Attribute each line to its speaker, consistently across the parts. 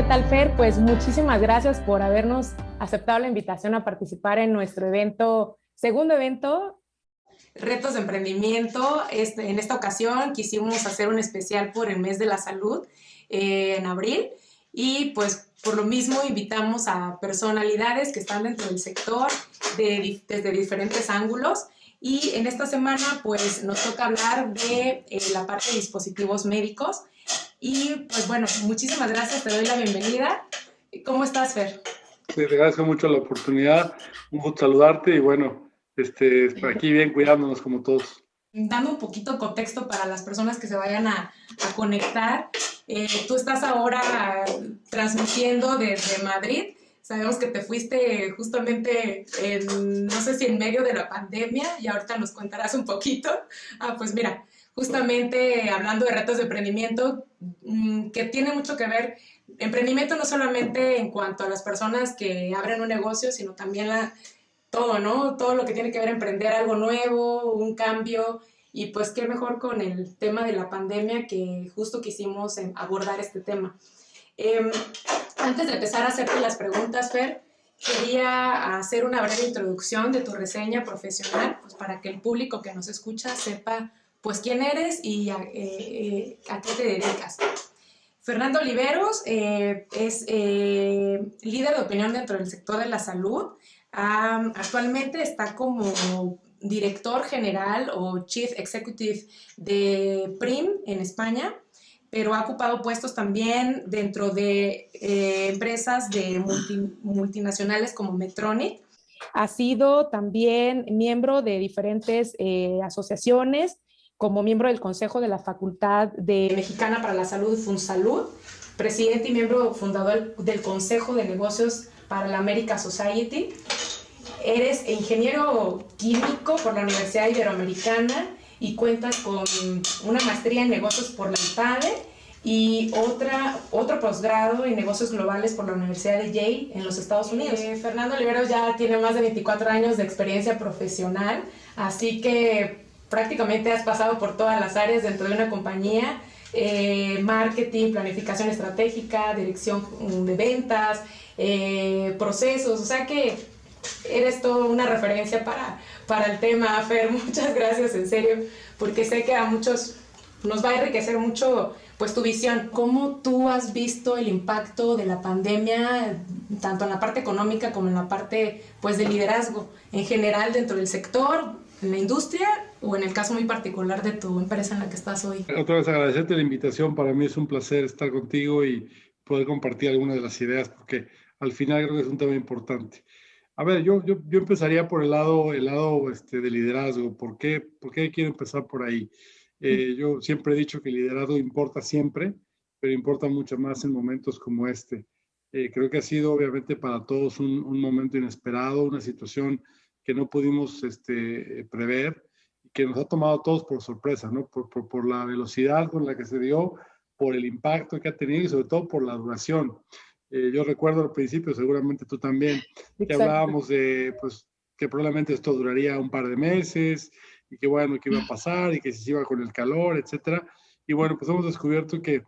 Speaker 1: ¿qué tal, Fer? Pues muchísimas gracias por habernos aceptado la invitación a participar en nuestro evento, segundo evento.
Speaker 2: Retos de emprendimiento. En esta ocasión quisimos hacer un especial por el mes de la salud en abril, y pues por lo mismo invitamos a personalidades que están dentro del sector desde diferentes ángulos, y en esta semana pues nos toca hablar de la parte de dispositivos médicos. Y pues bueno, muchísimas gracias, te doy la bienvenida. ¿Cómo estás, Fer?
Speaker 3: Te agradezco mucho la oportunidad, un gusto saludarte y bueno, aquí bien cuidándonos como todos.
Speaker 2: Dando un poquito de contexto para las personas que se vayan a conectar, tú estás ahora transmitiendo desde Madrid. Sabemos que te fuiste justamente no sé si en medio de la pandemia, y ahorita nos contarás un poquito. Pues mira, justamente hablando de retos de emprendimiento, que tiene mucho que ver, emprendimiento no solamente en cuanto a las personas que abren un negocio, sino también todo, ¿no? Todo lo que tiene que ver emprender algo nuevo, un cambio, y pues qué mejor con el tema de la pandemia, que justo quisimos abordar este tema. Antes de empezar a hacerte las preguntas, Fer, quería hacer una breve introducción de tu reseña profesional, pues para que el público que nos escucha sepa pues quién eres y a qué te dedicas. Fernando Oliveros es líder de opinión dentro del sector de la salud. Actualmente está como director general o Chief Executive de Prim en España, pero ha ocupado puestos también dentro de empresas de multinacionales como Medtronic.
Speaker 1: Ha sido también miembro de diferentes asociaciones, como miembro del Consejo de la Facultad
Speaker 2: Mexicana para la Salud, FunSalud, presidente y miembro fundador del Consejo de Negocios para la American Society. Eres ingeniero químico por la Universidad Iberoamericana y cuentas con una maestría en negocios por la IPADE y otro posgrado en negocios globales por la Universidad de Yale en los Estados Unidos. Fernando Oliveros ya tiene más de 24 años de experiencia profesional, así que prácticamente has pasado por todas las áreas dentro de una compañía: marketing, planificación estratégica, dirección de ventas, procesos, o sea que eres toda una referencia para el tema, Fer. Muchas gracias, en serio, porque sé que a muchos nos va a enriquecer mucho pues tu visión. ¿Cómo tú has visto el impacto de la pandemia, tanto en la parte económica como en la parte pues de liderazgo en general dentro del sector, en la industria, o en el caso muy particular de tu empresa en la que estás hoy?
Speaker 3: Otra vez agradecerte la invitación. Para mí es un placer estar contigo y poder compartir algunas de las ideas, porque al final creo que es un tema importante. A ver, yo empezaría por el lado de liderazgo. ¿Por qué quiero empezar por ahí? Yo siempre he dicho que el liderazgo importa siempre, pero importa mucho más en momentos como este. Creo que ha sido obviamente para todos un momento inesperado, una situación que no pudimos prever, que nos ha tomado a todos por sorpresa, ¿no? Por la velocidad con la que se dio, por el impacto que ha tenido y sobre todo por la duración. Yo recuerdo al principio, seguramente tú también, que hablábamos de pues, que probablemente esto duraría un par de meses y que bueno, que iba a pasar y que se iba con el calor, etcétera. Y bueno, pues hemos descubierto que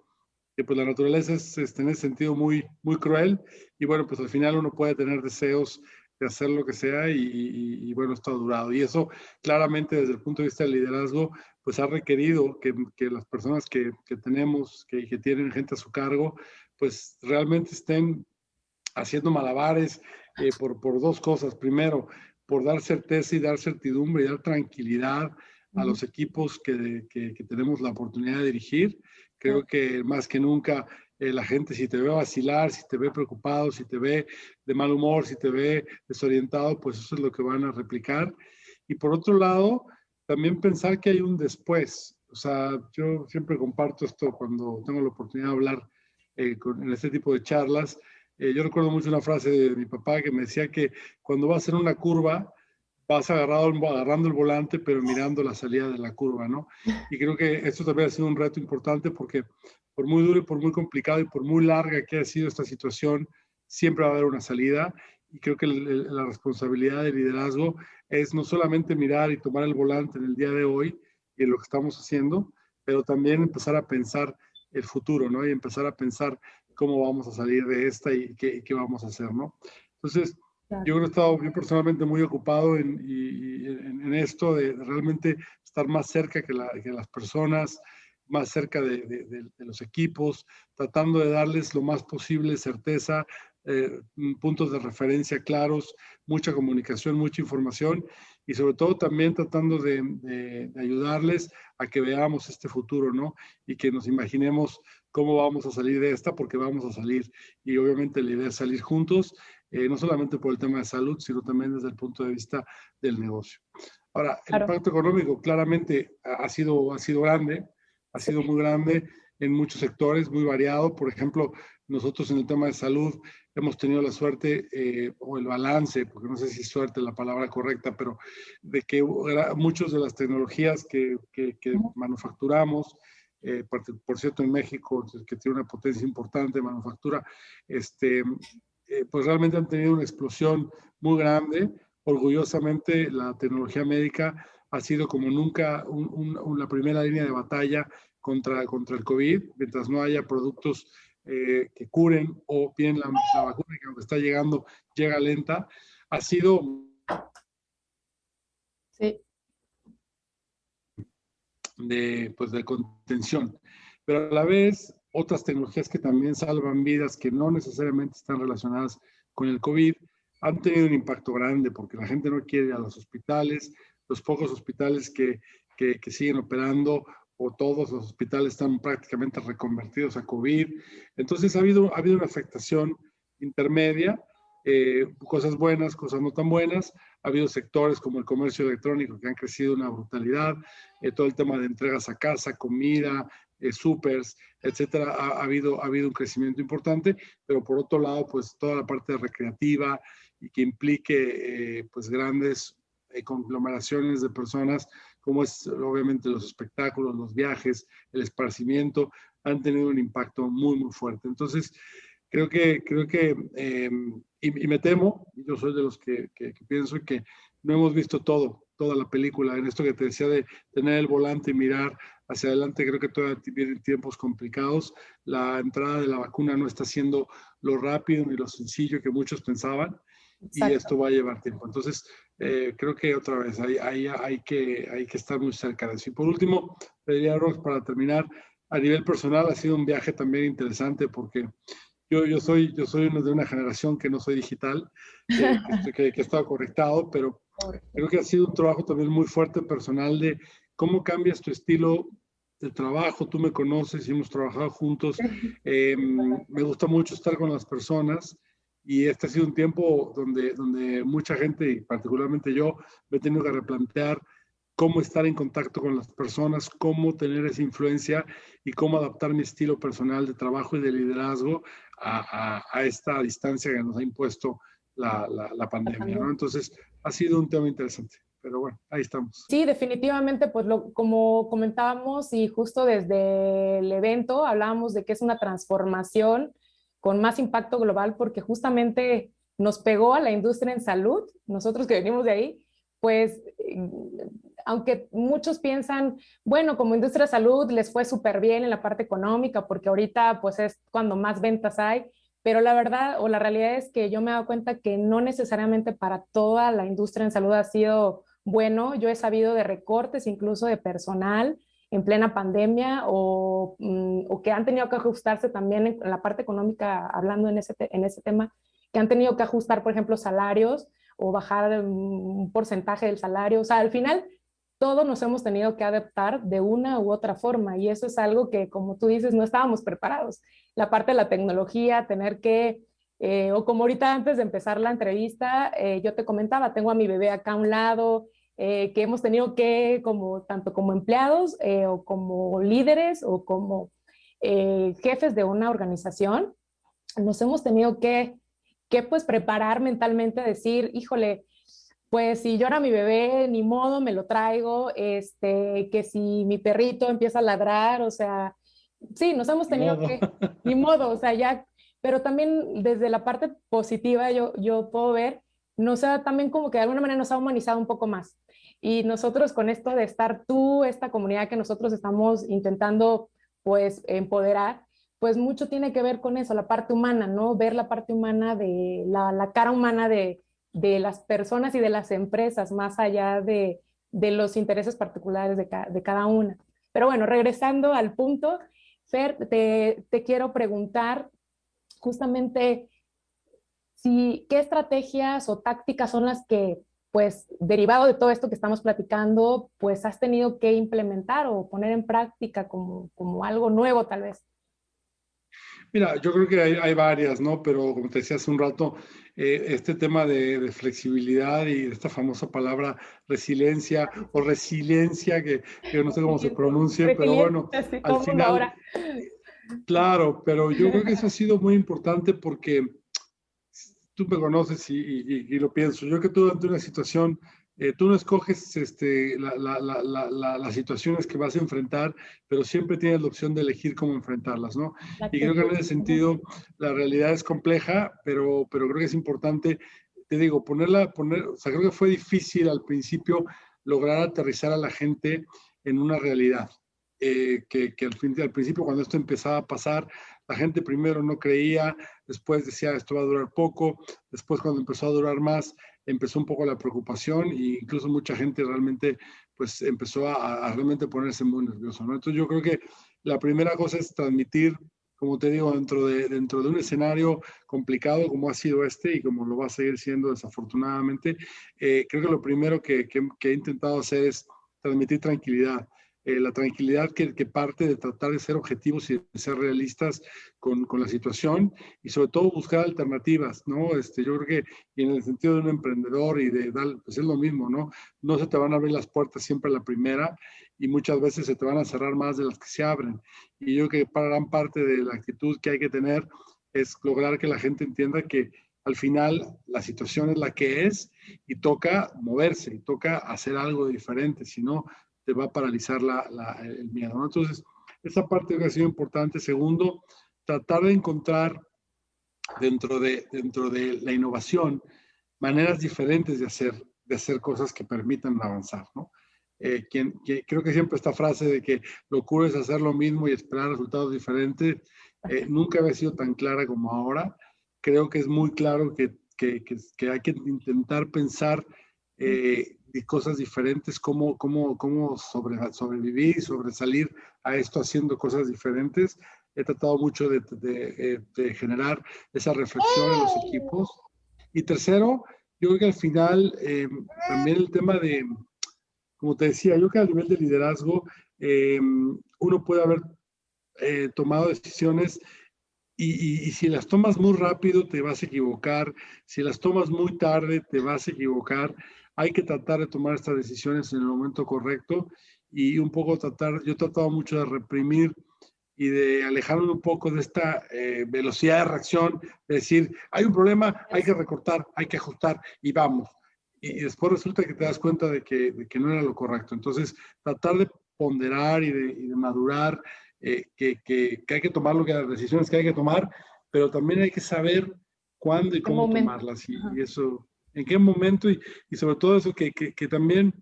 Speaker 3: pues la naturaleza es en ese sentido muy, muy cruel, y bueno, pues al final uno puede tener deseos de hacer lo que sea y bueno, esto ha durado. Y eso claramente desde el punto de vista del liderazgo, pues ha requerido que las personas que tenemos, que tienen gente a su cargo, pues realmente estén haciendo malabares por dos cosas. Primero, por dar certeza y dar certidumbre y dar tranquilidad a los equipos que tenemos la oportunidad de dirigir. Creo que más que nunca la gente, si te ve vacilar, si te ve preocupado, si te ve de mal humor, si te ve desorientado, pues eso es lo que van a replicar. Y por otro lado, también pensar que hay un después. O sea, yo siempre comparto esto cuando tengo la oportunidad de hablar en este tipo de charlas. Yo recuerdo mucho una frase de mi papá que me decía que cuando vas en una curva, vas agarrando el volante, pero mirando la salida de la curva, ¿no? Y creo que esto también ha sido un reto importante, porque por muy duro y por muy complicado y por muy larga que haya sido esta situación, siempre va a haber una salida. Y creo que la responsabilidad del liderazgo es no solamente mirar y tomar el volante en el día de hoy y en lo que estamos haciendo, pero también empezar a pensar el futuro, ¿no? Y empezar a pensar cómo vamos a salir de esta y qué vamos a hacer, ¿no? Entonces,
Speaker 1: Claro.
Speaker 3: yo creo que he estado yo personalmente muy ocupado en esto de realmente estar más cerca que las personas, más cerca de los equipos, tratando de darles lo más posible certeza, puntos de referencia claros, mucha comunicación, mucha información y sobre todo también tratando de ayudarles a que veamos este futuro, ¿no? Y que nos imaginemos cómo vamos a salir de esta, porque vamos a salir. Y obviamente la idea es salir juntos, no solamente por el tema de salud, sino también desde el punto de vista del negocio. Ahora, el
Speaker 1: Claro.
Speaker 3: impacto económico claramente ha sido grande, ha
Speaker 1: Sí.
Speaker 3: sido muy grande en muchos sectores, muy variado. Por ejemplo, nosotros en el tema de salud hemos tenido la suerte o el balance, porque no sé si suerte es la palabra correcta, pero de que muchas de las tecnologías que manufacturamos, por cierto en México, que tiene una potencia importante de manufactura, pues realmente han tenido una explosión muy grande. Orgullosamente, la tecnología médica ha sido como nunca la primera línea de batalla contra el COVID, mientras no haya productos que curen o bien la vacuna que aunque está llegando, llega lenta, ha sido
Speaker 1: Sí.
Speaker 3: pues, de contención. Pero a la vez, otras tecnologías que también salvan vidas, que no necesariamente están relacionadas con el COVID, han tenido un impacto grande porque la gente no quiere ir a los hospitales, los pocos hospitales que siguen operando o todos los hospitales están prácticamente reconvertidos a COVID. Entonces ha habido una afectación intermedia, cosas buenas, cosas no tan buenas. Ha habido sectores como el comercio electrónico que han crecido una brutalidad, todo el tema de entregas a casa, comida, supers, etcétera, ha habido un crecimiento importante, pero por otro lado, pues toda la parte recreativa y que implique pues grandes conglomeraciones de personas, como es obviamente los espectáculos, los viajes, el esparcimiento, han tenido un impacto muy, muy fuerte. Entonces, creo que y me temo, yo soy de los que pienso que no hemos visto toda la película, en esto que te decía de tener el volante y mirar hacia adelante. Creo que todavía vienen tiempos complicados. La entrada de la vacuna no está siendo lo rápido ni lo sencillo que muchos pensaban. Y
Speaker 1: Exacto.
Speaker 3: esto va a llevar tiempo. Entonces, creo que otra vez hay que estar muy cerca de eso. Y por último, pediría, Rox, para terminar, a nivel personal ha sido un viaje también interesante porque yo soy de una generación que no soy digital, que he estado conectado, pero creo que ha sido un trabajo también muy fuerte personal de cómo cambias tu estilo de trabajo. Tú me conoces y hemos trabajado juntos. Me gusta mucho estar con las personas y este ha sido un tiempo donde mucha gente, y particularmente yo, me he tenido que replantear cómo estar en contacto con las personas, cómo tener esa influencia y cómo adaptar mi estilo personal de trabajo y de liderazgo a esta distancia que nos ha impuesto la pandemia, ¿no? Entonces, ha sido un tema interesante, pero bueno, ahí estamos.
Speaker 1: Sí, definitivamente, pues como comentábamos y justo desde el evento hablábamos de que es una transformación con más impacto global porque justamente nos pegó a la industria en salud, nosotros que venimos de ahí, pues aunque muchos piensan, bueno, como industria de salud les fue súper bien en la parte económica porque ahorita pues es cuando más ventas hay, pero la verdad o la realidad es que yo me he dado cuenta que no necesariamente para toda la industria en salud ha sido bueno. Yo he sabido de recortes incluso de personal en plena pandemia o que han tenido que ajustarse también en la parte económica, hablando en ese tema, que han tenido que ajustar, por ejemplo, salarios o bajar un porcentaje del salario. O sea, al final todos nos hemos tenido que adaptar de una u otra forma y eso es algo que, como tú dices, no estábamos preparados. La parte de la tecnología, tener que o como ahorita antes de empezar la entrevista, yo te comentaba, tengo a mi bebé acá a un lado, que hemos tenido que, como, tanto como empleados o como líderes o como jefes de una organización, nos hemos tenido que pues preparar mentalmente, decir, híjole, pues si llora mi bebé, ni modo, me lo traigo, que si mi perrito empieza a ladrar, o sea, sí, nos hemos tenido
Speaker 3: Modo.
Speaker 1: que, ni modo, o sea, ya, pero también desde la parte positiva yo puedo ver, nos ha también como que de alguna manera nos ha humanizado un poco más. Y nosotros con esto de estar tú, esta comunidad que nosotros estamos intentando pues empoderar, pues mucho tiene que ver con eso, la parte humana, ¿no? Ver la parte humana de la cara humana de las personas y de las empresas, más allá de los intereses particulares de cada una. Pero bueno, regresando al punto, Fer, te quiero preguntar justamente qué estrategias o tácticas son las que, pues, derivado de todo esto que estamos platicando, pues has tenido que implementar o poner en práctica como algo nuevo, tal vez.
Speaker 3: Mira, yo creo que hay varias, ¿no? Pero como te decía hace un rato, este tema de flexibilidad y esta famosa palabra resiliencia o resiliencia, que no sé cómo se pronuncie, pero bueno,
Speaker 1: Resiliente, sí,
Speaker 3: al
Speaker 1: todo el mundo
Speaker 3: final,
Speaker 1: ahora.
Speaker 3: claro, pero yo creo que eso ha sido muy importante porque tú me conoces y lo pienso. Yo creo que tú ante una situación, tú no escoges las situaciones que vas a enfrentar, pero siempre tienes la opción de elegir cómo enfrentarlas, ¿no?
Speaker 1: La
Speaker 3: Y creo que
Speaker 1: actitud.
Speaker 3: en ese sentido la realidad es compleja, pero creo que es importante, te digo, o sea, creo que fue difícil al principio lograr aterrizar a la gente en una realidad. Que al principio, cuando esto empezaba a pasar, la gente primero no creía, después decía esto va a durar poco, después cuando empezó a durar más, empezó un poco la preocupación e incluso mucha gente realmente pues empezó a realmente ponerse muy nervioso, ¿no? Entonces yo creo que la primera cosa es transmitir, como te digo, dentro de un escenario complicado como ha sido este y como lo va a seguir siendo desafortunadamente, creo que lo primero que he intentado hacer es transmitir tranquilidad. La tranquilidad que parte de tratar de ser objetivos y de ser realistas con la situación y sobre todo buscar alternativas, ¿no? Yo creo que y en el sentido de un emprendedor y de dar, pues es lo mismo, ¿no? No se te van a abrir las puertas siempre a la primera y muchas veces se te van a cerrar más de las que se abren. Y yo creo que para gran parte de la actitud que hay que tener es lograr que la gente entienda que al final la situación es la que es y toca moverse y toca hacer algo diferente, si no te va a paralizar el miedo, ¿no? Entonces, esa parte ha sido importante. Segundo, tratar de encontrar dentro de la innovación maneras diferentes de hacer cosas que permitan avanzar, ¿no? Creo que siempre esta frase de que locura es hacer lo mismo y esperar resultados diferentes, nunca había sido tan clara como ahora. Creo que es muy claro que hay que intentar pensar de cosas diferentes, cómo sobrevivir y sobresalir a esto haciendo cosas diferentes. He tratado mucho de generar esa reflexión en los equipos. Y tercero, yo creo que al final también el tema de, como te decía, yo creo que a nivel de liderazgo uno puede haber tomado decisiones y si las tomas muy rápido te vas a equivocar, si las tomas muy tarde te vas a equivocar. Hay que tratar de tomar estas decisiones en el momento correcto y un poco yo he tratado mucho de reprimir y de alejarme un poco de esta velocidad de reacción, de decir, hay un problema, hay que recortar, hay que ajustar y vamos. Y después resulta que te das cuenta de que no era lo correcto. Entonces, tratar de ponderar y de madurar, que hay que tomar las decisiones que hay que tomar, pero también hay que saber cuándo y
Speaker 1: ¿Qué
Speaker 3: cómo
Speaker 1: momento?
Speaker 3: tomarlas y eso, en qué momento y sobre todo eso que también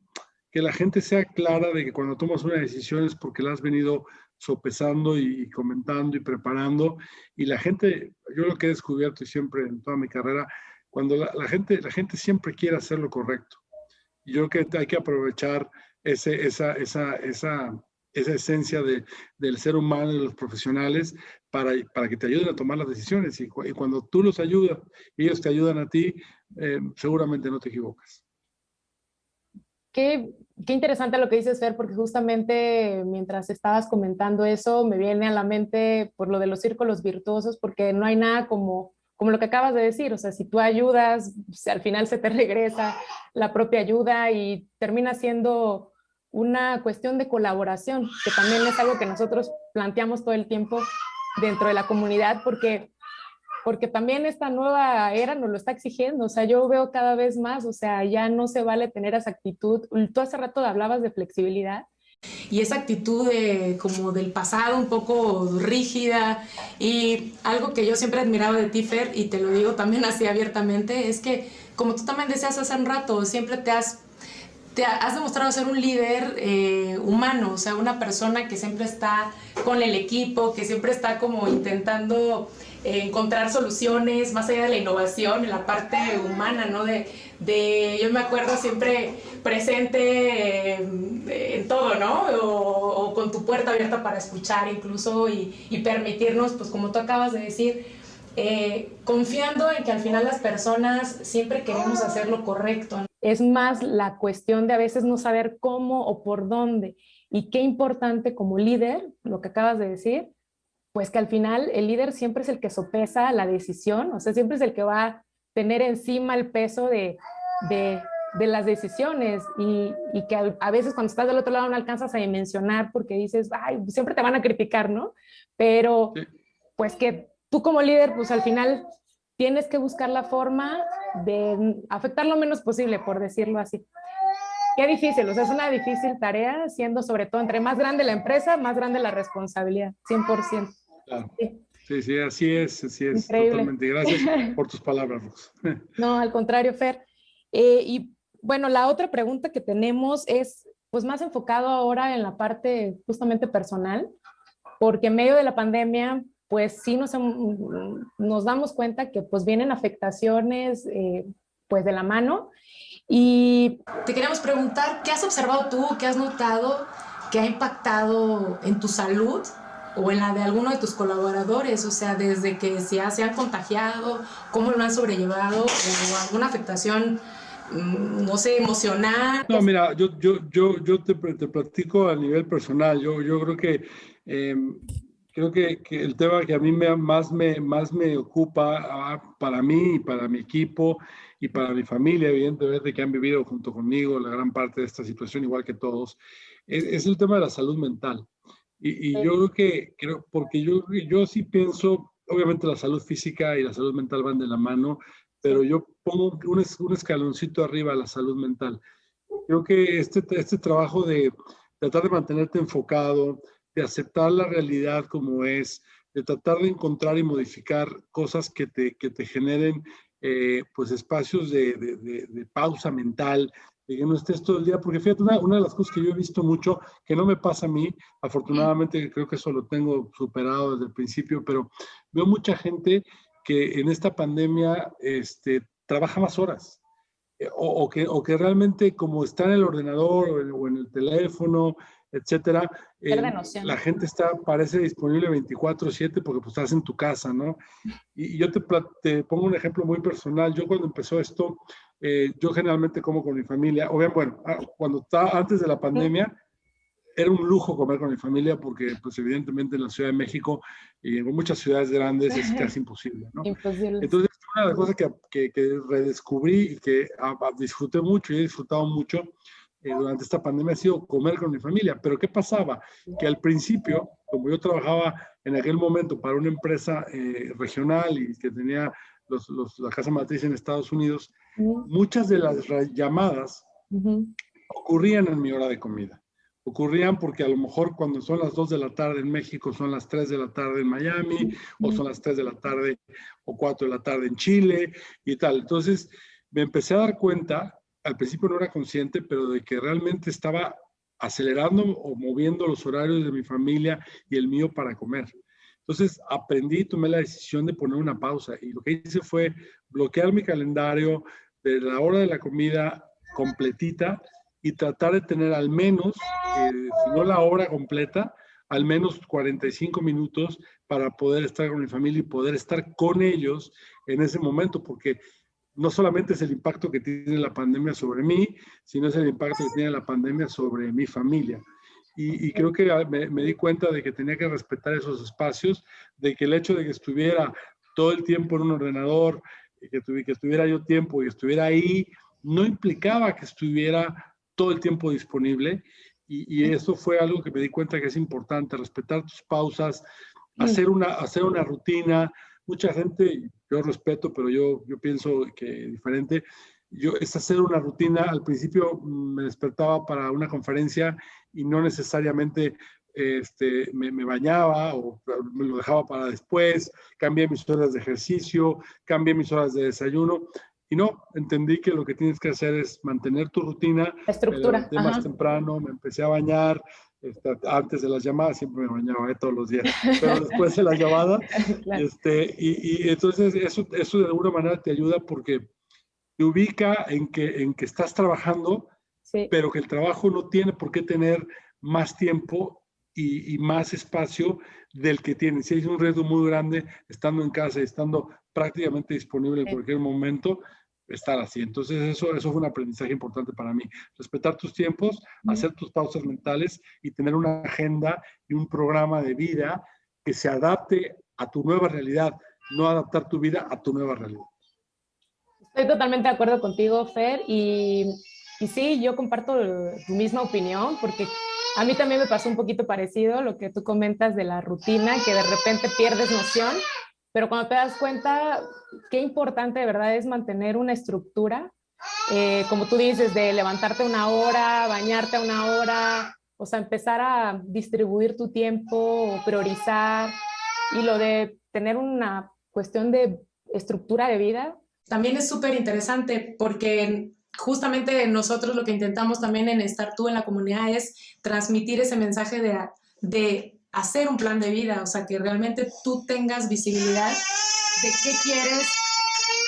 Speaker 3: que la gente sea clara de que cuando tomas una decisión es porque la has venido sopesando y comentando y preparando. Y la gente, yo lo que he descubierto y siempre en toda mi carrera, cuando la gente siempre quiere hacer lo correcto. Y yo creo que hay que aprovechar esa esencia del ser humano y de los profesionales para que te ayuden a tomar las decisiones. Y cuando tú los ayudas, ellos te ayudan a ti, seguramente no te equivocas.
Speaker 1: Qué interesante lo que dices, Fer, porque justamente mientras estabas comentando eso, me viene a la mente por lo de los círculos virtuosos, porque no hay nada como lo que acabas de decir. O sea, si tú ayudas, al final se te regresa la propia ayuda y termina siendo una cuestión de colaboración, que también es algo que nosotros planteamos todo el tiempo dentro de la comunidad, porque también esta nueva era nos lo está exigiendo. O sea, yo veo cada vez más, o sea, ya no se vale tener esa actitud. Tú hace rato hablabas de flexibilidad.
Speaker 2: Y esa actitud como del pasado, un poco rígida, y algo que yo siempre he admirado de ti, Fer, y te lo digo también así abiertamente, es que, como tú también decías hace un rato, siempre te has demostrado ser un líder humano, o sea, una persona que siempre está con el equipo, que siempre está como intentando encontrar soluciones más allá de la innovación, en la parte humana, ¿no? Yo me acuerdo siempre presente en todo, ¿no? O con tu puerta abierta para escuchar incluso y permitirnos, pues como tú acabas de decir, confiando en que al final las personas siempre queremos hacer lo correcto, ¿no?
Speaker 1: Es más la cuestión de a veces no saber cómo o por dónde. Y qué importante como líder, lo que acabas de decir, pues que al final el líder siempre es el que sopesa la decisión, o sea, siempre es el que va a tener encima el peso de las decisiones y que a veces cuando estás del otro lado no alcanzas a dimensionar porque dices, ay, siempre te van a criticar, ¿no? Pero
Speaker 3: Sí.
Speaker 1: pues que tú como líder, pues al final tienes que buscar la forma de afectar lo menos posible, por decirlo así. Qué difícil, o sea, es una difícil tarea, siendo sobre todo entre más grande la empresa, más grande la responsabilidad, 100%.
Speaker 3: Claro.
Speaker 1: Sí.
Speaker 3: Sí, sí, así es,
Speaker 1: Increíble.
Speaker 3: totalmente. Gracias por tus palabras, Rox.
Speaker 1: No, al contrario, Fer. Y bueno, la otra pregunta que tenemos es pues más enfocado ahora en la parte justamente personal, porque en medio de la pandemia, pues sí nos damos cuenta que pues vienen afectaciones pues de la mano. Y
Speaker 2: te queríamos preguntar, ¿qué has observado tú, qué has notado que ha impactado en tu salud o en la de alguno de tus colaboradores? O sea, desde que se han contagiado, cómo lo han sobrellevado o alguna afectación, no sé, emocional.
Speaker 3: No, mira, yo te platico a nivel personal. Yo eh, creo que el tema que a mí más me ocupa para mí y para mi equipo y para mi familia, evidentemente, que han vivido junto conmigo la gran parte de esta situación, igual que todos, es el tema de la salud mental. Y yo porque yo sí pienso, obviamente la salud física y la salud mental van de la mano, pero yo pongo un escaloncito arriba a la salud mental. Creo que este trabajo de tratar de mantenerte enfocado, de aceptar la realidad como es, de tratar de encontrar y modificar cosas que te generen pues espacios de pausa mental, de que no estés todo el día, porque fíjate, una de las cosas que yo he visto mucho, que no me pasa a mí, afortunadamente creo que eso lo tengo superado desde el principio, pero veo mucha gente que en esta pandemia trabaja más horas o que realmente como está en el ordenador o en el teléfono, etcétera, la gente parece disponible 24/7 porque pues estás en tu casa, ¿no? Y yo te pongo un ejemplo muy personal. Yo cuando empezó esto, yo generalmente como con mi familia, o bien, bueno, antes de la pandemia, era un lujo comer con mi familia porque, pues, evidentemente en la Ciudad de México y en muchas ciudades grandes es casi imposible, ¿no?
Speaker 1: imposible.
Speaker 3: Entonces, una de las cosas que redescubrí y que disfruté mucho y he disfrutado mucho durante esta pandemia ha sido comer con mi familia. Pero ¿qué pasaba? Que al principio, como yo trabajaba en aquel momento para una empresa regional y que tenía la casa matriz en Estados Unidos, muchas de las llamadas ocurrían en mi hora de comida. Ocurrían porque a lo mejor cuando son las 2 de la tarde en México son las 3 de la tarde en Miami, o son las 3 de la tarde o 4 de la tarde en Chile y tal. Entonces me empecé a dar cuenta, al principio no era consciente, pero de que realmente estaba acelerando o moviendo los horarios de mi familia y el mío para comer. Entonces aprendí, tomé la decisión de poner una pausa y lo que hice fue bloquear mi calendario de la hora de la comida completita y tratar de tener al menos, si no la hora completa, al menos 45 minutos para poder estar con mi familia y poder estar con ellos en ese momento, porque no solamente es el impacto que tiene la pandemia sobre mí, sino es el impacto que tiene la pandemia sobre mi familia. Y creo que me di cuenta de que tenía que respetar esos espacios, de que el hecho de que estuviera todo el tiempo en un ordenador, que estuviera yo tiempo y estuviera ahí, no implicaba que estuviera todo el tiempo disponible y eso fue algo que me di cuenta que es importante, respetar tus pausas, hacer una rutina. Mucha gente, yo respeto, pero yo pienso que diferente, es hacer una rutina. Al principio me despertaba para una conferencia y no necesariamente me bañaba o me lo dejaba para después, cambié mis horas de ejercicio, cambié mis horas de desayuno. Y no, entendí que lo que tienes que hacer es mantener tu rutina.
Speaker 1: La estructura.
Speaker 3: Me levanté más temprano, me empecé a bañar, antes de las llamadas, siempre me bañaba todos los días, pero después de las llamadas,
Speaker 1: Claro.
Speaker 3: y entonces eso de alguna manera te ayuda porque te ubica en que estás trabajando,
Speaker 1: Sí.
Speaker 3: pero que el trabajo no tiene por qué tener más tiempo y más espacio del que tienes. Si hay un reto muy grande, estando en casa y estando prácticamente disponible en cualquier momento, estar así. Entonces eso fue un aprendizaje importante para mí. Respetar tus tiempos, hacer tus pausas mentales y tener una agenda y un programa de vida que se adapte a tu nueva realidad, no adaptar tu vida a tu nueva realidad.
Speaker 1: Estoy totalmente de acuerdo contigo, Fer, y sí, yo comparto tu misma opinión, porque a mí también me pasó un poquito parecido lo que tú comentas de la rutina, que de repente pierdes noción, pero cuando te das cuenta, qué importante de verdad es mantener una estructura, como tú dices, de levantarte una hora, bañarte una hora, o sea, empezar a distribuir tu tiempo, priorizar, y lo de tener una cuestión de estructura de vida.
Speaker 2: También es súper interesante porque justamente nosotros lo que intentamos también en Estar Tú en la comunidad es transmitir ese mensaje de hacer un plan de vida, o sea, que realmente tú tengas visibilidad de qué quieres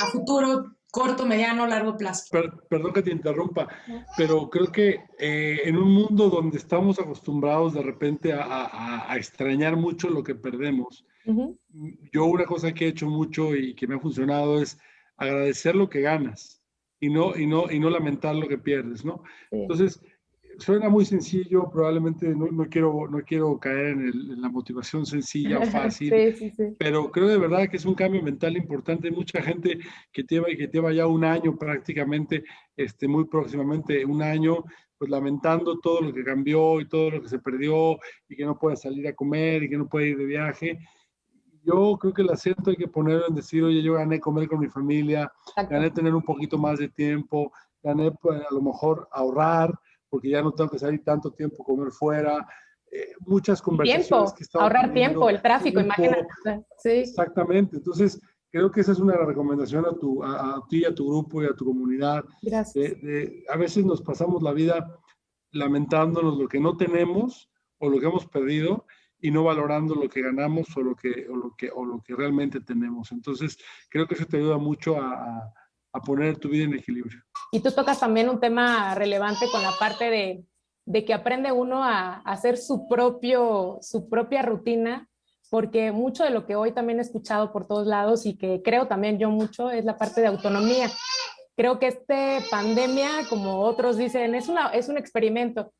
Speaker 2: a futuro, corto, mediano, largo plazo.
Speaker 3: Perdón que te interrumpa, pero creo que en un mundo donde estamos acostumbrados de repente a extrañar mucho lo que perdemos, yo una cosa que he hecho mucho y que me ha funcionado es agradecer lo que ganas y no lamentar lo que pierdes, ¿no?
Speaker 1: Sí.
Speaker 3: Entonces, suena muy sencillo, probablemente no quiero caer en la motivación sencilla o fácil,
Speaker 1: sí.
Speaker 3: pero creo de verdad que es un cambio mental importante. Hay mucha gente que lleva ya un año prácticamente, muy próximamente un año, pues lamentando todo lo que cambió y todo lo que se perdió y que no puede salir a comer y que no puede ir de viaje. Yo creo que el acento hay que ponerlo en decir, oye, yo gané comer con mi familia,
Speaker 1: Exacto.
Speaker 3: gané tener un poquito más de tiempo, gané pues, a lo mejor ahorrar, porque ya no tengo que salir tanto tiempo a comer fuera. Muchas conversaciones
Speaker 1: Tiempo,
Speaker 3: que estamos
Speaker 1: ahorrar
Speaker 3: teniendo,
Speaker 1: tiempo, el tráfico, imagínate. Sí.
Speaker 3: Exactamente. Entonces, creo que esa es una recomendación a ti, a tu grupo y a tu comunidad.
Speaker 1: Gracias.
Speaker 3: A veces nos pasamos la vida lamentándonos lo que no tenemos o lo que hemos perdido y no valorando lo que ganamos o lo que realmente tenemos. Entonces, creo que eso te ayuda mucho a poner tu vida en equilibrio.
Speaker 1: Y tú tocas también un tema relevante con la parte de que aprende uno a hacer su propia rutina, porque mucho de lo que hoy también he escuchado por todos lados y que creo también yo mucho es la parte de autonomía. Creo que pandemia, como otros dicen, es un experimento.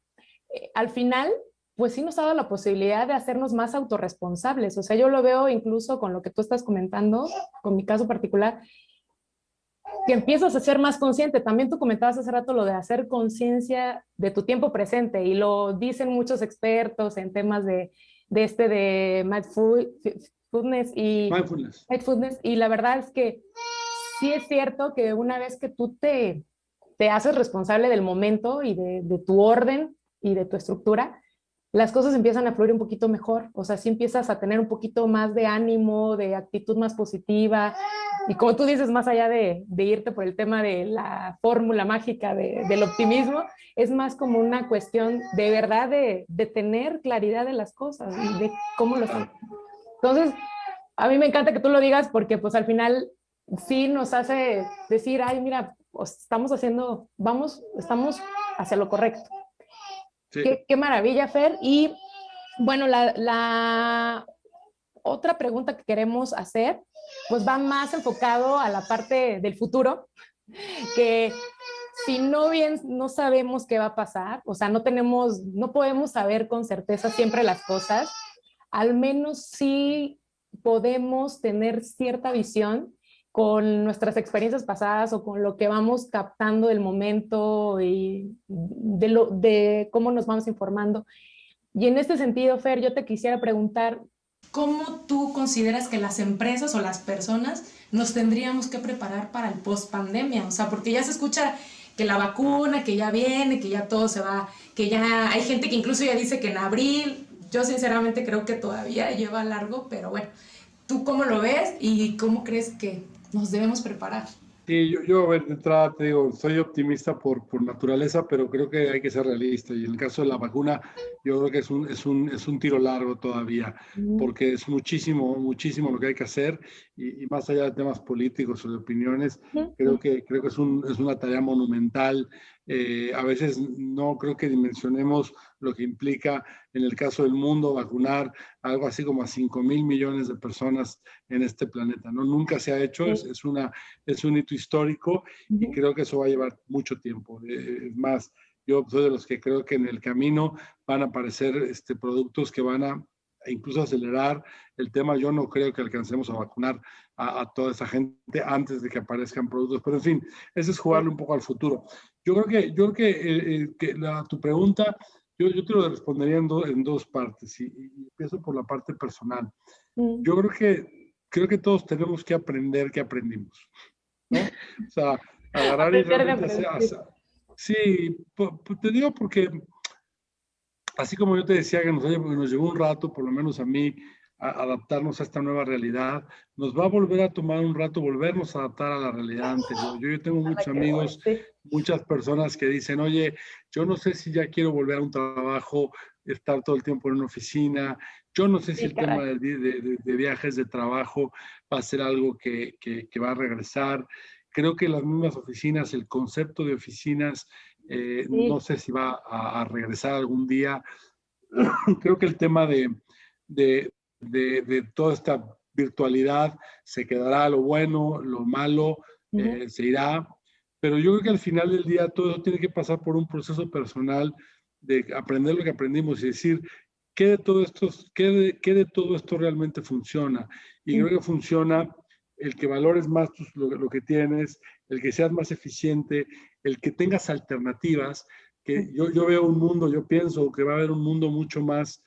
Speaker 1: Al final, pues sí nos ha dado la posibilidad de hacernos más autorresponsables. O sea, yo lo veo incluso con lo que tú estás comentando, con mi caso particular, que empiezas a ser más consciente. También tú comentabas hace rato lo de hacer conciencia de tu tiempo presente y lo dicen muchos expertos en temas de mindfulness y la verdad es que sí es cierto que una vez que tú te haces responsable del momento y de tu orden y de tu estructura, las cosas empiezan a fluir un poquito mejor. O sea, sí empiezas a tener un poquito más de ánimo, de actitud más positiva. Y como tú dices, más allá de irte por el tema de la fórmula mágica del optimismo, es más como una cuestión de verdad de tener claridad de las cosas y de cómo lo están. Entonces, a mí me encanta que tú lo digas porque pues al final sí nos hace decir, ay, mira, estamos hacia lo correcto. Sí. Qué maravilla, Fer. Y bueno, la otra pregunta que queremos hacer, pues va más enfocado a la parte del futuro, que si no sabemos qué va a pasar, o sea, no podemos saber con certeza siempre las cosas, al menos sí podemos tener cierta visión con nuestras experiencias pasadas o con lo que vamos captando del momento y de cómo nos vamos informando. Y en este sentido, Fer, yo te quisiera preguntar,
Speaker 2: ¿cómo tú consideras que las empresas o las personas nos tendríamos que preparar para el post-pandemia? O sea, porque ya se escucha que la vacuna, que ya viene, que ya todo se va, que ya hay gente que incluso ya dice que en abril. Yo sinceramente creo que todavía lleva largo, pero bueno, ¿tú cómo lo ves y cómo crees que nos debemos preparar?
Speaker 3: Sí, yo a ver, de entrada te digo, soy optimista por naturaleza, pero creo que hay que ser realista. Y en el caso de la vacuna, yo creo que es un tiro largo todavía,
Speaker 1: Ujú,
Speaker 3: porque es muchísimo, muchísimo lo que hay que hacer. Y más allá de temas políticos o de opiniones,
Speaker 1: ujú,
Speaker 3: creo que es una tarea monumental. A veces no creo que dimensionemos lo que implica en el caso del mundo vacunar algo así como a 5.000 millones de personas en este planeta, ¿no? Nunca se ha hecho,
Speaker 1: sí,
Speaker 3: es un hito histórico y
Speaker 1: ujú,
Speaker 3: creo que eso va a llevar mucho tiempo. Es más, yo soy de los que creo que en el camino van a aparecer productos que van a incluso acelerar el tema. Yo no creo que alcancemos a vacunar toda esa gente antes de que aparezcan productos, pero en fin, ese es
Speaker 1: sí,
Speaker 3: jugarle un poco al futuro. Tu pregunta, yo te lo respondería en dos partes y empiezo por la parte personal.
Speaker 1: mm,
Speaker 3: Yo creo que todos tenemos que aprender que aprendimos, ¿no? O sea, agarrar y
Speaker 1: aprender de
Speaker 3: realmente
Speaker 1: aprender, sí,
Speaker 3: sí, te digo porque así como yo te decía que nos llevó un rato, por lo menos a mí, adaptarnos a esta nueva realidad, nos va a volver a tomar un rato volvernos a adaptar a la realidad anterior. Yo tengo
Speaker 1: a la
Speaker 3: muchos
Speaker 1: que voy,
Speaker 3: amigos,
Speaker 1: sí,
Speaker 3: muchas personas que dicen, oye, yo no sé si ya quiero volver a un trabajo, estar todo el tiempo en una oficina, yo no sé si
Speaker 1: sí,
Speaker 3: el tema
Speaker 1: caray,
Speaker 3: de viajes de trabajo va a ser algo que va a regresar. Creo que las mismas oficinas, el concepto de oficinas, no
Speaker 1: sí,
Speaker 3: sé si va a regresar algún día. Creo que el tema de, de toda esta virtualidad se quedará, lo bueno, lo malo,
Speaker 1: ujú,
Speaker 3: se irá, pero yo creo que al final del día todo eso tiene que pasar por un proceso personal de aprender lo que aprendimos y decir, qué de todo esto realmente funciona? Y
Speaker 1: mm,
Speaker 3: creo que funciona el que valores más lo que tienes, el que seas más eficiente, el que tengas alternativas,
Speaker 1: mm,
Speaker 3: que yo veo un mundo, yo pienso que va a haber un mundo mucho más,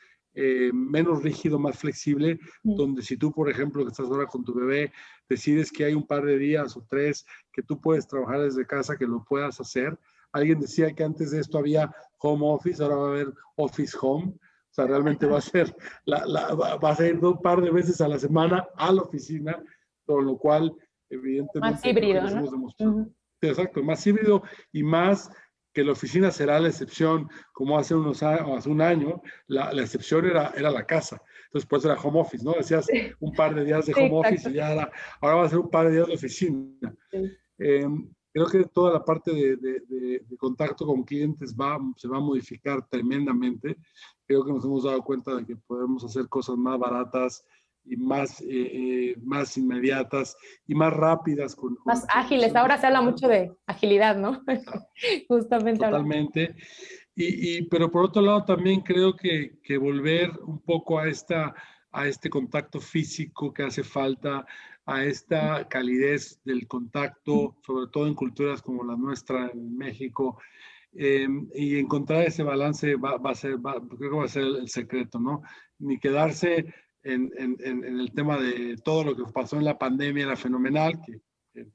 Speaker 3: menos rígido, más flexible,
Speaker 1: mm,
Speaker 3: donde si tú, por ejemplo, que estás ahora con tu bebé, decides que hay un par de días o tres que tú puedes trabajar desde casa, que lo puedas hacer. Alguien decía que antes de esto había home office, ahora va a haber office home. O sea, realmente va a ser, vas a ir un par de veces a la semana a la oficina, con lo cual,
Speaker 1: más
Speaker 3: evidentemente, creo que
Speaker 1: híbrido,
Speaker 3: les
Speaker 1: ¿no?
Speaker 3: hemos demostrado.
Speaker 1: Ujú,
Speaker 3: Exacto, más híbrido y más que la oficina será la excepción, como hace hace un año, la excepción era la casa. Entonces, pues era home office, ¿no? Decías
Speaker 1: sí,
Speaker 3: un par de días de
Speaker 1: sí,
Speaker 3: home office
Speaker 1: exacto,
Speaker 3: y ahora va a ser un par de días de oficina.
Speaker 1: sí.
Speaker 3: Eh, Creo que toda la parte de contacto con clientes se va a modificar tremendamente. Creo que nos hemos dado cuenta de que podemos hacer cosas más baratas y más inmediatas y más rápidas
Speaker 1: Más
Speaker 3: con
Speaker 1: ágiles,
Speaker 3: atención de
Speaker 1: ahora se habla
Speaker 3: clientes.
Speaker 1: mucho de agilidad, ¿no? Justamente hablando.
Speaker 3: Totalmente. Pero por otro lado, también creo que volver un poco a este contacto físico que hace falta, a esta calidez del contacto, sobre todo en culturas como la nuestra en México, y encontrar ese balance creo que va a ser el secreto, ¿no? Ni quedarse en el tema de todo lo que pasó en la pandemia, era fenomenal, que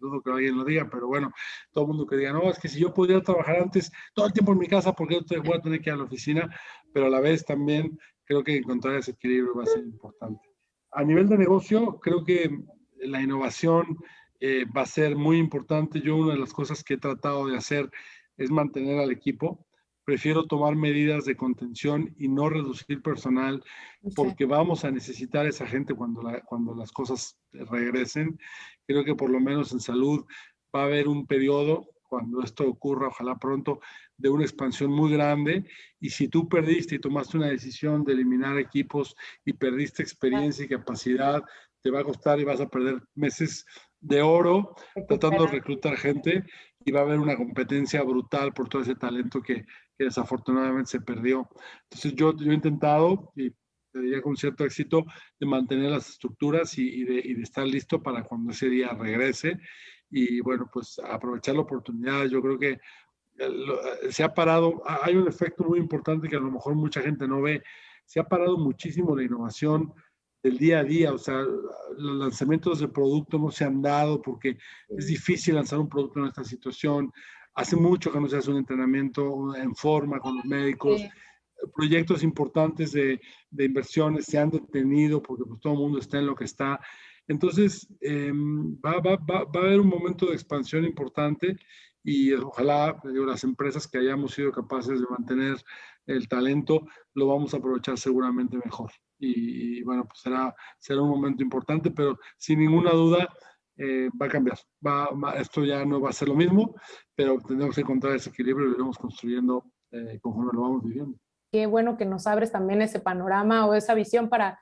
Speaker 3: dudo que alguien lo diga, pero bueno, todo el mundo que diga, no, es que si yo pudiera trabajar antes todo el tiempo en mi casa, ¿por qué no voy a tener que ir a la oficina? Pero a la vez también creo que encontrar ese equilibrio va a ser importante. A nivel de negocio, creo que la innovación va a ser muy importante. Yo una de las cosas que he tratado de hacer es mantener al equipo. Prefiero tomar medidas de contención y no reducir personal
Speaker 1: Sí,
Speaker 3: porque vamos a necesitar esa gente cuando las cosas regresen. Creo que por lo menos en salud va a haber un periodo, cuando esto ocurra, ojalá pronto, de una expansión muy grande. Y si tú perdiste y tomaste una decisión de eliminar equipos y perdiste experiencia y capacidad, te va a costar y vas a perder meses de oro tratando de
Speaker 1: recuperar.
Speaker 3: reclutar gente y va a haber una competencia brutal por todo ese talento que desafortunadamente se perdió. Entonces yo he intentado, y te diría con cierto éxito, de mantener las estructuras y de estar listo para cuando ese día regrese. Y bueno, pues aprovechar la oportunidad. Yo creo que se ha parado, hay un efecto muy importante que a lo mejor mucha gente no ve, se ha parado muchísimo la innovación del día a día, o sea, los lanzamientos de producto no se han dado porque es
Speaker 1: Sí,
Speaker 3: difícil lanzar un producto en esta situación, hace mucho que no se hace un entrenamiento en forma con los médicos,
Speaker 1: sí,
Speaker 3: proyectos importantes de inversiones se han detenido porque pues, todo el mundo está en lo que está. Entonces, va a haber un momento de expansión importante y ojalá, digo, las empresas que hayamos sido capaces de mantener el talento, lo vamos a aprovechar seguramente mejor. Y bueno, pues será un momento importante, pero sin ninguna duda va a cambiar. Esto ya no va a ser lo mismo, pero tenemos que encontrar ese equilibrio y lo iremos construyendo conforme lo vamos viviendo.
Speaker 1: Qué bueno que nos abres también ese panorama o esa visión para,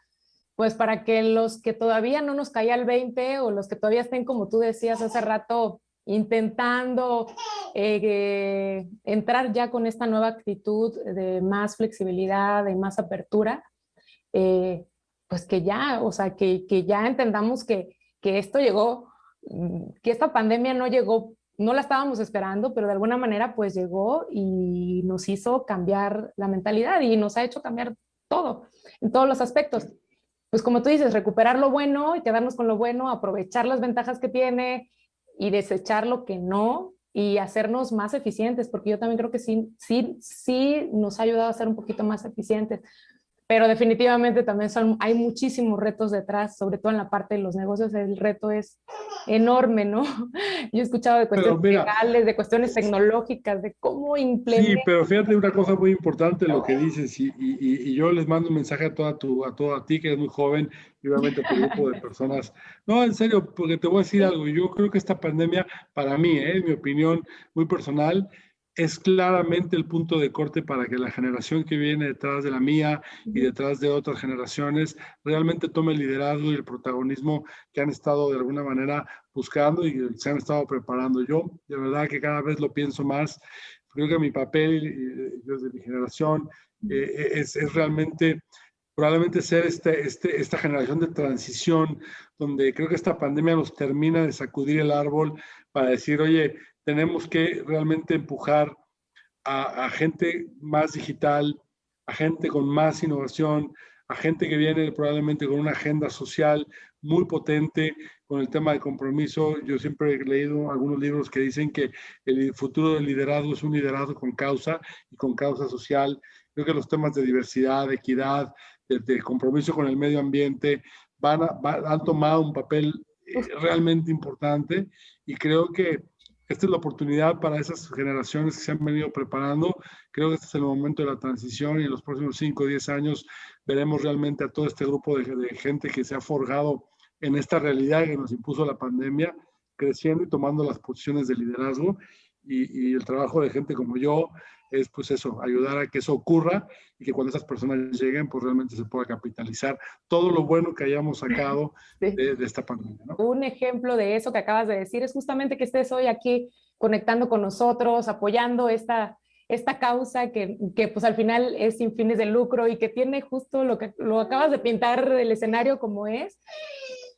Speaker 1: pues para que los que todavía no nos caía el 20 o los que todavía estén, como tú decías hace rato, intentando entrar ya con esta nueva actitud de más flexibilidad, de más apertura, pues que ya, o sea, que ya entendamos que esto llegó, que esta pandemia no llegó, no la estábamos esperando, pero de alguna manera pues llegó y nos hizo cambiar la mentalidad y nos ha hecho cambiar todo, en todos los aspectos. Pues como tú dices, recuperar lo bueno y quedarnos con lo bueno, aprovechar las ventajas que tiene y desechar lo que no y hacernos más eficientes, porque yo también creo que sí nos ha ayudado a ser un poquito más eficientes. Pero definitivamente también hay muchísimos retos detrás, sobre todo en la parte de los negocios, el reto es enorme, ¿no? Yo he escuchado de cuestiones legales, de cuestiones tecnológicas, de cómo
Speaker 3: Sí,
Speaker 1: implementar.
Speaker 3: pero fíjate una cosa muy importante lo que dices y yo les mando un mensaje a ti que eres muy joven y obviamente a tu grupo de personas. No, en serio, porque te voy a decir algo. Yo creo que esta pandemia, para mí, en mi opinión muy personal, es claramente el punto de corte para que la generación que viene detrás de la mía y detrás de otras generaciones realmente tome el liderazgo y el protagonismo que han estado de alguna manera buscando y se han estado preparando. Yo de verdad que cada vez lo pienso más. Creo que mi papel desde mi generación es realmente probablemente ser esta generación de transición, donde creo que esta pandemia nos termina de sacudir el árbol para decir, oye, tenemos que realmente empujar a gente más digital, a gente con más innovación, a gente que viene probablemente con una agenda social muy potente, con el tema de compromiso. Yo siempre he leído algunos libros que dicen que el futuro del liderazgo es un liderazgo con causa y con causa social. Creo que los temas de diversidad, de equidad, de compromiso con el medio ambiente han tomado un papel realmente importante y creo que esta es la oportunidad para esas generaciones que se han venido preparando. Creo que este es el momento de la transición y en los próximos 5 o 10 años veremos realmente a todo este grupo de gente que se ha forjado en esta realidad que nos impuso la pandemia, creciendo y tomando las posiciones de liderazgo. Y el trabajo de gente como yo es pues eso, ayudar a que eso ocurra y que cuando esas personas lleguen pues realmente se pueda capitalizar todo lo bueno que hayamos sacado de esta pandemia, ¿no?
Speaker 1: Un ejemplo de eso que acabas de decir es justamente que estés hoy aquí conectando con nosotros, apoyando esta causa que pues al final es sin fines de lucro y que tiene justo lo que lo acabas de pintar el escenario como es.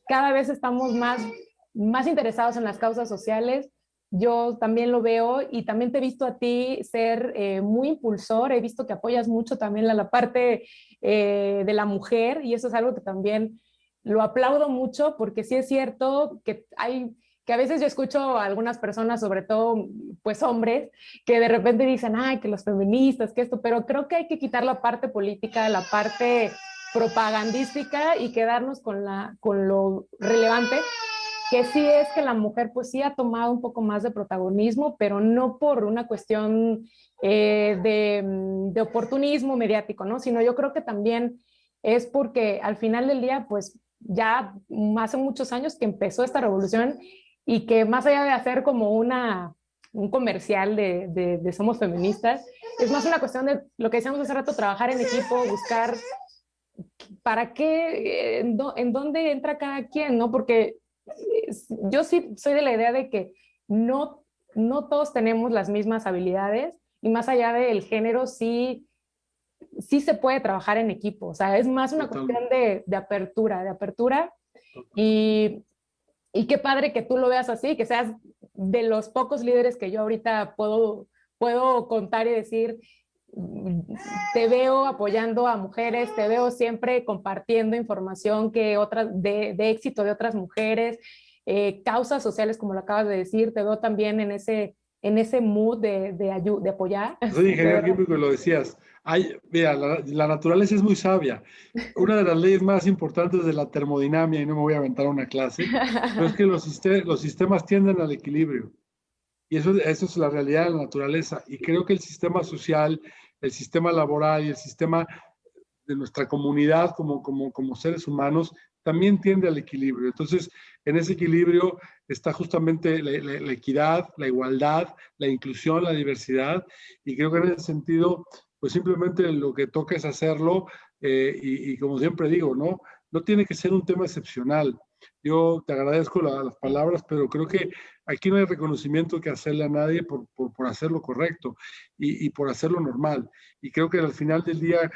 Speaker 1: Cada vez estamos más interesados en las causas sociales. Yo también lo veo y también te he visto a ti ser muy impulsor, he visto que apoyas mucho también la parte de la mujer y eso es algo que también lo aplaudo mucho porque sí es cierto que a veces yo escucho a algunas personas, sobre todo pues hombres, que de repente dicen, ay, que los feministas, que esto, pero creo que hay que quitar la parte política, la parte propagandística y quedarnos con lo relevante, que sí es que la mujer pues sí ha tomado un poco más de protagonismo, pero no por una cuestión de oportunismo mediático, ¿no? Sino yo creo que también es porque al final del día pues ya hace muchos años que empezó esta revolución y que más allá de hacer como un comercial de somos feministas, es más una cuestión de lo que decíamos hace rato, trabajar en equipo, buscar para qué, en dónde entra cada quien, ¿no? Porque yo sí soy de la idea de que no todos tenemos las mismas habilidades y más allá del género sí se puede trabajar en equipo, o sea, es más una cuestión de apertura y, y qué padre que tú lo veas así, que seas de los pocos líderes que yo ahorita puedo contar y decir, te veo apoyando a mujeres, te veo siempre compartiendo información de éxito de otras mujeres, causas sociales, como lo acabas de decir, te veo también en en ese mood de apoyar.
Speaker 3: Soy ingeniero químico y lo decías. Mira, la naturaleza es muy sabia. Una de las leyes más importantes de la termodinámica, y no me voy a aventar una clase, pero es que los sistemas tienden al equilibrio. Y eso es la realidad de la naturaleza. Y creo que el sistema social, el sistema laboral y el sistema de nuestra comunidad como seres humanos también tiende al equilibrio. Entonces, en ese equilibrio está justamente la equidad, la igualdad, la inclusión, la diversidad, y creo que en ese sentido, pues simplemente lo que toca es hacerlo, y como siempre digo, no tiene que ser un tema excepcional. Yo te agradezco las palabras, pero creo que aquí no hay reconocimiento que hacerle a nadie por hacer lo correcto y por hacerlo normal. Y creo que al final del día,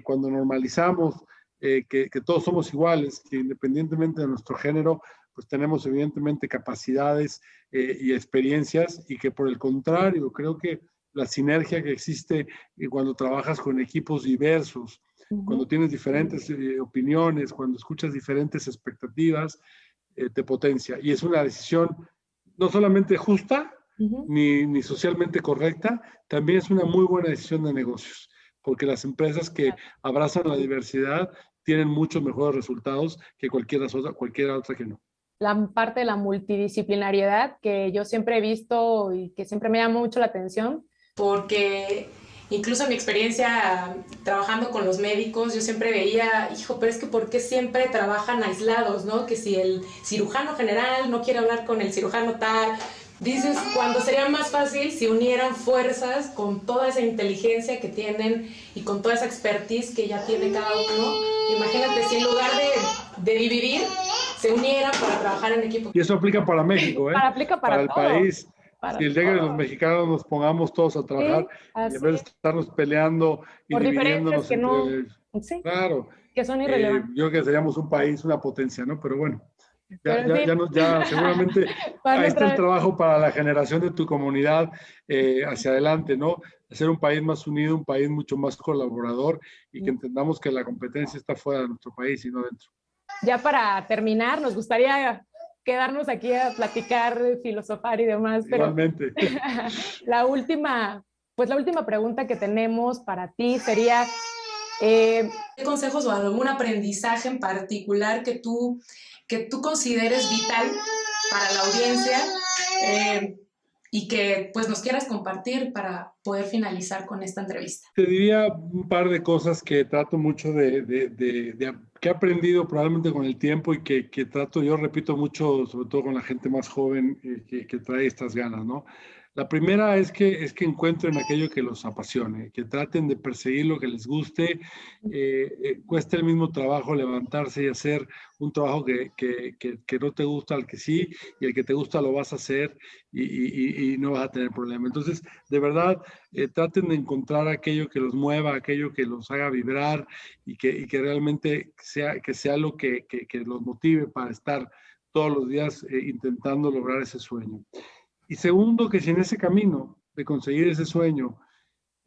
Speaker 3: cuando normalizamos que todos somos iguales, que independientemente de nuestro género, pues tenemos evidentemente capacidades y experiencias, y que por el contrario, creo que la sinergia que existe cuando trabajas con equipos diversos, cuando tienes diferentes opiniones, cuando escuchas diferentes expectativas, te potencia. Y es una decisión no solamente justa, ni socialmente correcta, también es una muy buena decisión de negocios, porque las empresas que abrazan la diversidad tienen muchos mejores resultados que cualquiera otra que no.
Speaker 1: La parte de la multidisciplinariedad que yo siempre he visto y que siempre me llama mucho la atención.
Speaker 2: Porque incluso en mi experiencia trabajando con los médicos, yo siempre veía, hijo, pero es que ¿por qué siempre trabajan aislados, no? Que si el cirujano general no quiere hablar con el cirujano tal, dices, cuando sería más fácil si unieran fuerzas con toda esa inteligencia que tienen y con toda esa expertise que ya tiene cada uno. Imagínate si en lugar de dividir, se unieran para trabajar en equipo.
Speaker 3: Y eso aplica para México, ¿eh?
Speaker 1: Aplica para
Speaker 3: el
Speaker 1: todo.
Speaker 3: país. Si el día que los mexicanos nos pongamos todos a trabajar, y en vez de estarnos peleando y
Speaker 1: por
Speaker 3: dividiéndonos
Speaker 1: entre...
Speaker 3: claro,
Speaker 1: que son irrelevantes.
Speaker 3: Yo creo que seríamos un país, una potencia, ¿no? Pero bueno, ya seguramente ahí está el trabajo para la generación de tu comunidad hacia adelante, ¿no? Hacer un país más unido, un país mucho más colaborador, y que entendamos que la competencia está fuera de nuestro país y no dentro.
Speaker 1: Ya para terminar, nos gustaría quedarnos aquí a platicar, filosofar y demás. Pero
Speaker 3: igualmente.
Speaker 1: la última pregunta que tenemos para ti sería... ¿qué
Speaker 2: consejos o algún aprendizaje en particular que tú consideres vital para la audiencia y que pues nos quieras compartir para poder finalizar con esta entrevista?
Speaker 3: Te diría un par de cosas que trato mucho que he aprendido probablemente con el tiempo, y que trato, yo repito mucho, sobre todo con la gente más joven que trae estas ganas, ¿no? La primera es que encuentren aquello que los apasione, que traten de perseguir lo que les guste. Cuesta el mismo trabajo levantarse y hacer un trabajo que no te gusta al que sí, y el que te gusta lo vas a hacer y no vas a tener problema. Entonces, de verdad, traten de encontrar aquello que los mueva, aquello que los haga vibrar, y que realmente sea lo que los motive para estar todos los días intentando lograr ese sueño. Y segundo, que si en ese camino de conseguir ese sueño,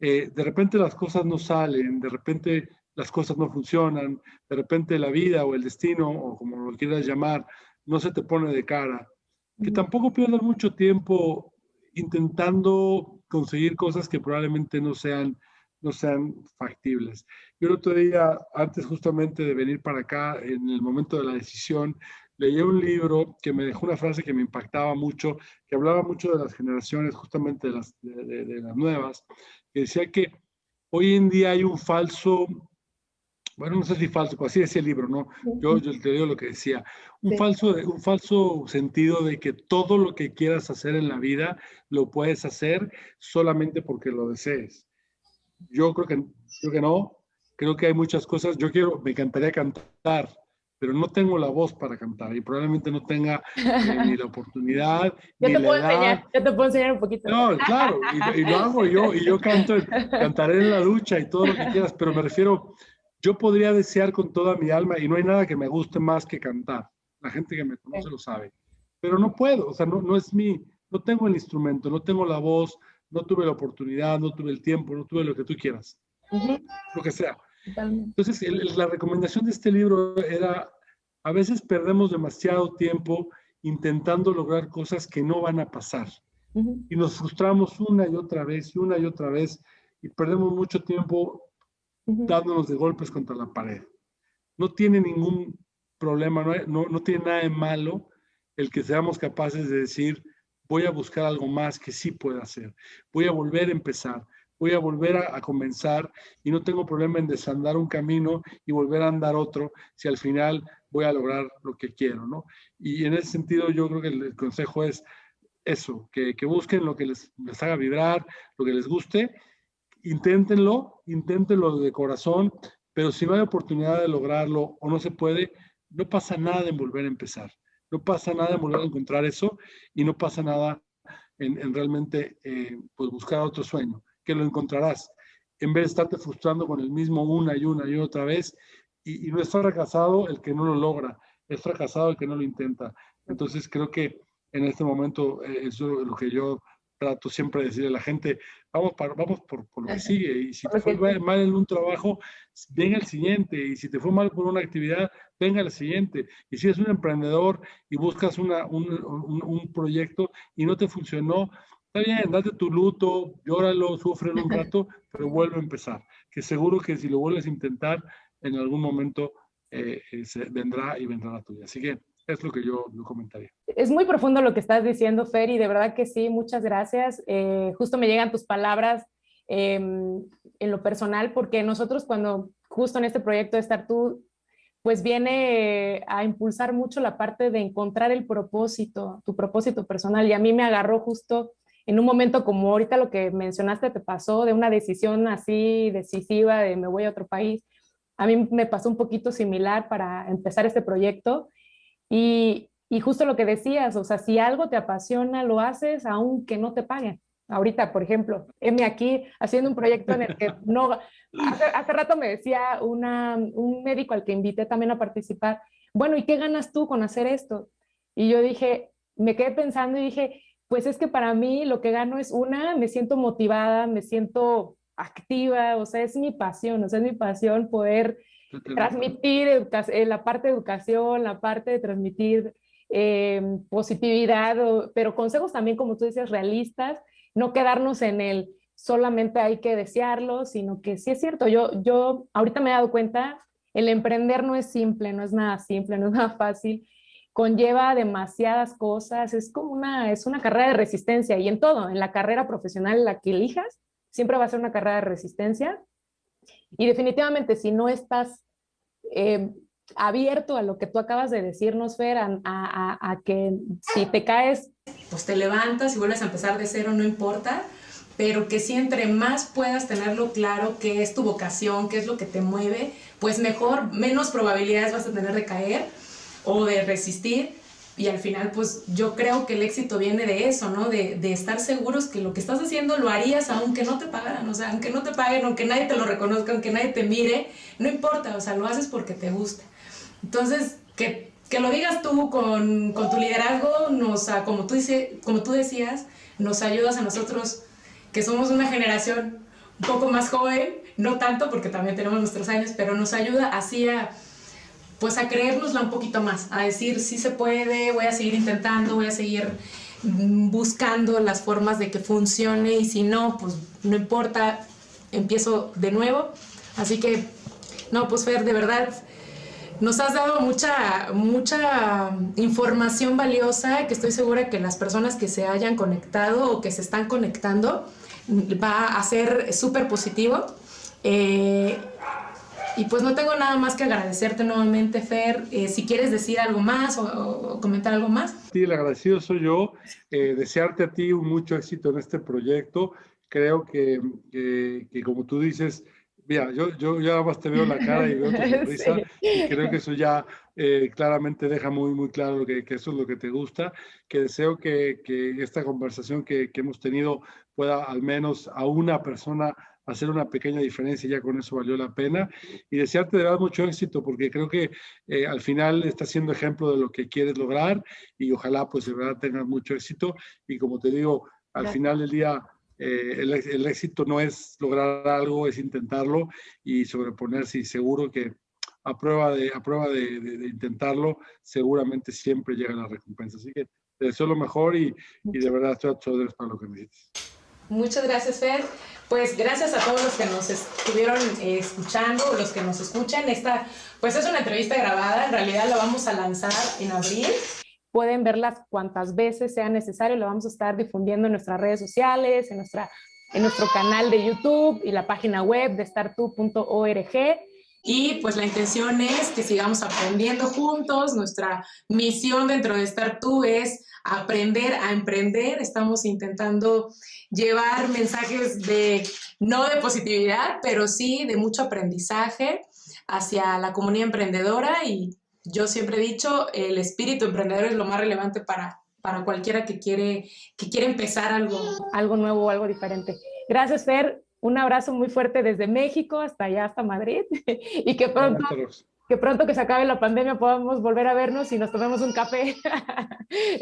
Speaker 3: de repente las cosas no salen, de repente las cosas no funcionan, de repente la vida o el destino, o como lo quieras llamar, no se te pone de cara, que tampoco pierdas mucho tiempo intentando conseguir cosas que probablemente no sean factibles. Yo el otro día, antes justamente de venir para acá, en el momento de la decisión, leí un libro que me dejó una frase que me impactaba mucho, que hablaba mucho de las generaciones, justamente de las nuevas, que decía que hoy en día hay un falso, bueno, no sé si falso, pero así decía el libro, ¿no? Yo te digo lo que decía, un falso sentido de que todo lo que quieras hacer en la vida lo puedes hacer solamente porque lo desees. Yo creo que no, creo que hay muchas cosas, me encantaría cantar, pero no tengo la voz para cantar, y probablemente no tenga ni la oportunidad, ni la edad.
Speaker 1: Yo te puedo enseñar un poquito.
Speaker 3: No, claro, y lo hago yo, y yo cantaré en la ducha y todo lo que quieras, pero me refiero, yo podría desear con toda mi alma, y no hay nada que me guste más que cantar. La gente que me conoce lo sabe, pero no puedo, o sea, no tengo el instrumento, no tengo la voz, no tuve la oportunidad, no tuve el tiempo, no tuve lo que tú quieras, lo que sea. Entonces, la recomendación de este libro era, a veces perdemos demasiado tiempo intentando lograr cosas que no van a pasar. Y nos frustramos una y otra vez y una y otra vez y perdemos mucho tiempo dándonos de golpes contra la pared. No tiene ningún problema, no tiene nada de malo el que seamos capaces de decir, voy a buscar algo más que sí pueda hacer, voy a volver a empezar, voy a volver a comenzar y no tengo problema en desandar un camino y volver a andar otro si al final voy a lograr lo que quiero, ¿no? Y en ese sentido yo creo que el consejo es eso, que busquen lo que les haga vibrar, lo que les guste, inténtenlo de corazón, pero si no hay oportunidad de lograrlo o no se puede, no pasa nada en volver a empezar, no pasa nada en volver a encontrar eso y no pasa nada en realmente pues buscar otro sueño, que lo encontrarás, en vez de estarte frustrando con el mismo una y otra vez, y no es fracasado el que no lo logra, es fracasado el que no lo intenta. Entonces creo que en este momento eso es lo que yo trato siempre de decirle a la gente, vamos por lo que sigue, y si te fue mal en un trabajo, venga el siguiente, y si te fue mal por una actividad, venga el siguiente, y si eres un emprendedor y buscas un proyecto y no te funcionó, está bien, date tu luto, llóralo, sufrelo un rato, pero vuelve a empezar, que seguro que si lo vuelves a intentar, en algún momento vendrá la tuya. Así que es lo que yo comentaría.
Speaker 1: Es muy profundo lo que estás diciendo, Fer, y de verdad que sí, muchas gracias. Justo me llegan tus palabras en lo personal, porque nosotros cuando justo en este proyecto de Estar Tú, pues viene a impulsar mucho la parte de encontrar el propósito, tu propósito personal, y a mí me agarró justo en un momento como ahorita lo que mencionaste te pasó, de una decisión así decisiva de me voy a otro país. A mí me pasó un poquito similar para empezar este proyecto. Y justo lo que decías, o sea, si algo te apasiona, lo haces aunque no te paguen. Ahorita, por ejemplo, heme aquí haciendo un proyecto en el que no... Hace rato me decía un médico al que invité también a participar, bueno, ¿y qué ganas tú con hacer esto? Y yo dije, me quedé pensando y dije, pues es que para mí lo que gano es me siento motivada, me siento activa, o sea, es mi pasión, o sea, es mi pasión poder transmitir la parte de educación, la parte de transmitir positividad, pero consejos también, como tú dices, realistas, no quedarnos en el solamente hay que desearlo, sino que sí es cierto, yo ahorita me he dado cuenta, el emprender no es simple, no es nada simple, no es nada fácil, conlleva demasiadas cosas, es una carrera de resistencia y en todo, en la carrera profesional, la que elijas, siempre va a ser una carrera de resistencia. Y definitivamente, si no estás abierto a lo que tú acabas de decirnos, Fer, a que si te caes,
Speaker 2: pues te levantas y vuelves a empezar de cero, no importa, pero que si entre más puedas tenerlo claro qué es tu vocación, qué es lo que te mueve, pues mejor, menos probabilidades vas a tener de caer o de resistir. Y al final, pues yo creo que el éxito viene de eso, ¿no? De estar seguros que lo que estás haciendo lo harías aunque no te pagaran, o sea, aunque no te paguen, aunque nadie te lo reconozca, aunque nadie te mire, no importa, o sea, lo haces porque te gusta. Entonces, que lo digas tú con tu liderazgo, como tú decías, nos ayudas a nosotros, que somos una generación un poco más joven, no tanto porque también tenemos nuestros años, pero nos ayuda así pues a creérnosla un poquito más, a decir sí se puede, voy a seguir intentando, voy a seguir buscando las formas de que funcione y si no, pues no importa, empiezo de nuevo. Así que, no, pues Fer, de verdad, nos has dado mucha información valiosa que estoy segura que las personas que se hayan conectado o que se están conectando va a ser súper positivo. Y pues no tengo nada más que agradecerte nuevamente, Fer. Si quieres decir algo más o comentar algo más.
Speaker 3: Sí, el agradecido soy yo. Desearte a ti mucho éxito en este proyecto. Creo que como tú dices, mira, yo ya más te veo la cara y veo tu sonrisa sí. Y creo que eso ya claramente deja muy, muy claro que eso es lo que te gusta. Que deseo que esta conversación que hemos tenido pueda al menos a una persona hacer una pequeña diferencia y ya con eso valió la pena. Y desearte de verdad mucho éxito, porque creo que al final estás siendo ejemplo de lo que quieres lograr y ojalá pues de verdad tengas mucho éxito. Y como te digo, al final del día el éxito no es lograr algo, es intentarlo y sobreponerse, y seguro que a prueba de intentarlo, seguramente siempre llega la recompensa. Así que te deseo lo mejor y de verdad estoy a tus órdenes para lo que me dices.
Speaker 2: Muchas gracias, Fer. Pues gracias a todos los que nos estuvieron escuchando, los que nos escuchan. Esta pues es una entrevista grabada, en realidad la vamos a lanzar en abril.
Speaker 1: Pueden verlas cuantas veces sea necesario, lo vamos a estar difundiendo en nuestras redes sociales, en nuestro canal de YouTube y la página web de startup.org.
Speaker 2: Y pues la intención es que sigamos aprendiendo juntos. Nuestra misión dentro de Startup es aprender a emprender. Estamos intentando llevar mensajes no de positividad, pero sí de mucho aprendizaje hacia la comunidad emprendedora. Y yo siempre he dicho, el espíritu emprendedor es lo más relevante para cualquiera que quiere empezar
Speaker 1: algo nuevo, algo diferente. Gracias, Fer. Un abrazo muy fuerte desde México hasta allá, hasta Madrid. Y que pronto que se acabe la pandemia podamos volver a vernos y nos tomemos un café.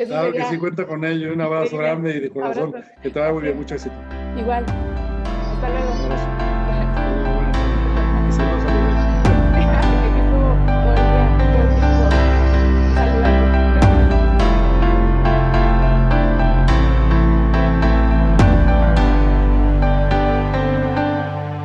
Speaker 3: Claro que sí, cuenta con ello. Un abrazo grande y de corazón. Que te vaya muy bien, mucho éxito.
Speaker 1: Igual.